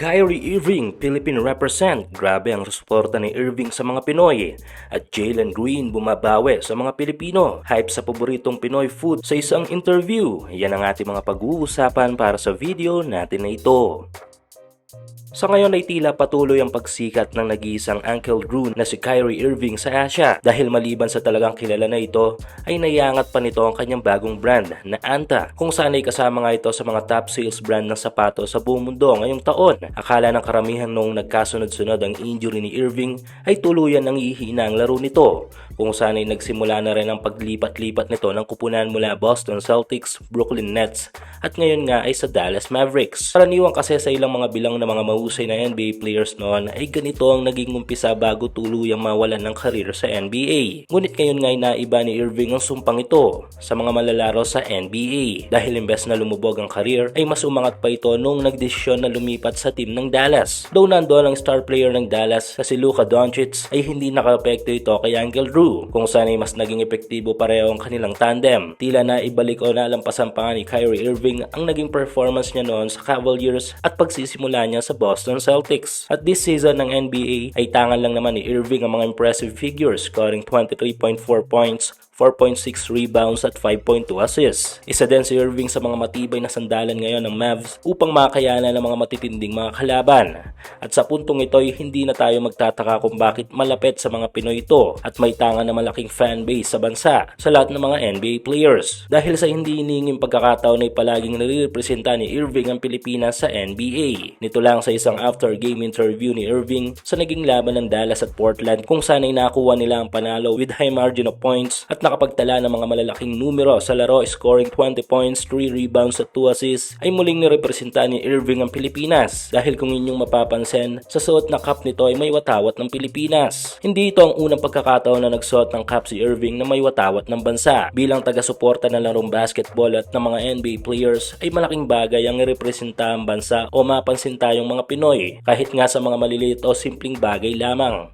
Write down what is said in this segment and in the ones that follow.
Kyrie Irving, Philippine represent. Grabe ang suporta ni Irving sa mga Pinoy. At Jalen Green bumabawi sa mga Pilipino. Hype sa paboritong Pinoy food sa isang interview. Yan ang ating mga pag-uusapan para sa video natin na ito. Sa ngayon ay tila patuloy ang pagsikat ng nag-iisang Uncle Drew na si Kyrie Irving sa Asia dahil maliban sa talagang kilala na ito ay nayangat pa nito ang kanyang bagong brand na Anta kung saan ay kasama nga ito sa mga top sales brand ng sapatos sa buong mundo ngayong taon. Akala ng karamihan noong nagkasunod-sunod ang injury ni Irving ay tuluyan ng ihina ang laro nito kung saan ay nagsimula na rin ang paglipat-lipat nito ng kupunan mula Boston Celtics, Brooklyn Nets at ngayon nga ay sa Dallas Mavericks. Karaniwan kasi sa ilang mga bilang na mga mahusay na NBA players noon ay ganito ang naging umpisa bago tuluyang mawalan ng karir sa NBA. Ngunit ngayon nga ay naiba ni Irving ang sumpang ito sa mga malalaro sa NBA dahil imbes na lumubog ang karir ay mas umangat pa ito nung nagdesisyon na lumipat sa team ng Dallas. Though nandoon ang star player ng Dallas na si Luka Doncic ay hindi naka-epekto ito kay Uncle Drew kung saan ay mas naging epektibo pareho ang kanilang tandem. Tila na ibalik o nalampasan pa nga ni Kyrie Irving ang naging performance niya noon sa Cavaliers at pagsisimula niya sa Boston Celtics. At this season ng NBA ay tangan lang naman ni Irving ang mga impressive figures, scoring 23.4 points, 4.6 rebounds at 5.2 assists. Isa din si Irving sa mga matibay na sandalan ngayon ng Mavs upang makayanan ng mga matitinding mga kalaban. At sa puntong ito ay hindi na tayo magtataka kung bakit malapit sa mga Pinoy ito at may tanga na malaking fanbase sa bansa sa lahat ng mga NBA players. Dahil sa hindi ininging pagkakataon ay palaging nare-representa ni Irving ang Pilipinas sa NBA. Nito lang sa isang after-game interview ni Irving sa naging laban ng Dallas at Portland kung saan ay nakuha nila ang panalo with high margin of points at nakapagtala ng mga malalaking numero sa laro, scoring 20 points, 3 rebounds at 2 assists ay muling nirepresenta ni Irving ang Pilipinas dahil kung inyong mapapansin sa suot na cap nito ay may watawat ng Pilipinas. Hindi ito ang unang pagkakataon na nagsuot ng cap si Irving na may watawat ng bansa. Bilang taga-suporta ng larong basketball at ng mga NBA players ay malaking bagay ang irepresenta ang bansa o mapansin tayong mga Pinoy kahit nga sa mga maliliit o simpleng bagay lamang.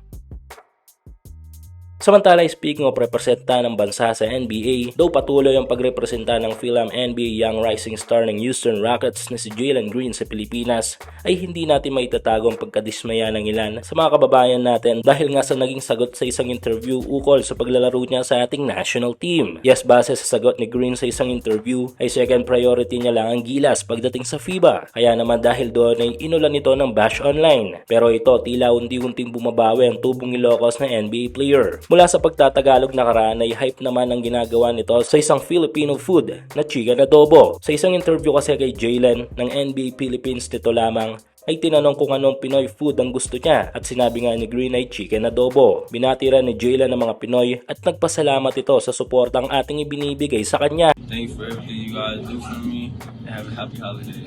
Samantala, speaking of representa ng bansa sa NBA, though patuloy ang pagrepresenta ng Philam NBA Young Rising Star ng Houston Rockets na si Jalen Green sa Pilipinas, ay hindi natin maitatago ang pagkadismaya ng ilan sa mga kababayan natin dahil nga sa naging sagot sa isang interview ukol sa paglalaro niya sa ating national team. Yes, base sa sagot ni Green sa isang interview, ay second priority niya lang ang Gilas pagdating sa FIBA. Kaya naman dahil doon ay inulan ito ng bash online. Pero ito tila unti-unting bumabawi ang tubong Ilocos na NBA player. Mula sa pagtatagalog nakaraan ay hype naman ang ginagawa nito sa isang Filipino food na chicken adobo. Sa isang interview kasi kay Jalen ng NBA Philippines nito lamang ay tinanong kung anong Pinoy food ang gusto niya at sinabi nga ni Green ay chicken adobo. Binatira ni Jalen ng mga Pinoy at nagpasalamat ito sa suportang ating ibinibigay sa kanya. Thanks for everything you guys do for me and have a happy holiday.